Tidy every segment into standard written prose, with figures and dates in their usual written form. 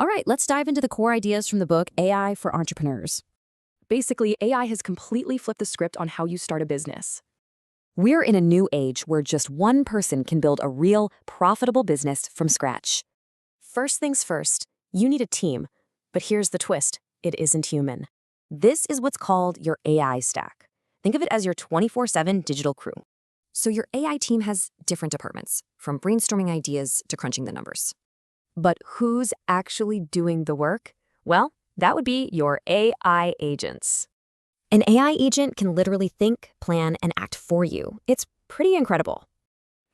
All right, let's dive into the core ideas from the book AI for Entrepreneurs. Basically, AI has completely flipped the script on how you start a business. We're in a new age where just one person can build a real, profitable business from scratch. First things first, you need a team. But here's the twist, it isn't human. This is what's called your AI stack. Think of it as your 24/7 digital crew. So your AI team has different departments, from brainstorming ideas to crunching the numbers. But who's actually doing the work? Well, that would be your AI agents. An AI agent can literally think, plan, and act for you. It's pretty incredible.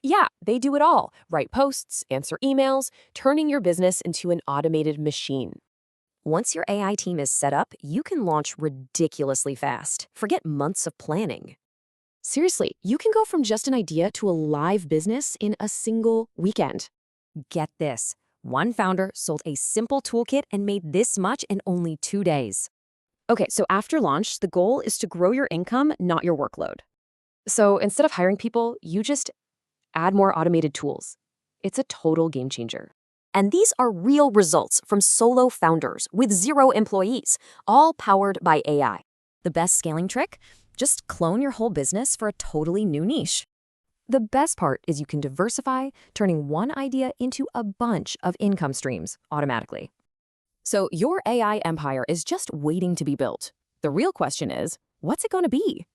Yeah, they do it all. Write posts, answer emails, turning your business into an automated machine. Once your AI team is set up, you can launch ridiculously fast. Forget months of planning. Seriously, you can go from just an idea to a live business in a single weekend. Get this. One founder sold a simple toolkit and made this much in only 2 days. Okay, so after launch, the goal is to grow your income, not your workload. So instead of hiring people, you just add more automated tools. It's a total game changer. And these are real results from solo founders with 0 employees, all powered by AI. The best scaling trick? Just clone your whole business for a totally new niche. The best part is you can diversify, turning one idea into a bunch of income streams automatically. So your AI empire is just waiting to be built. The real question is, what's it going to be?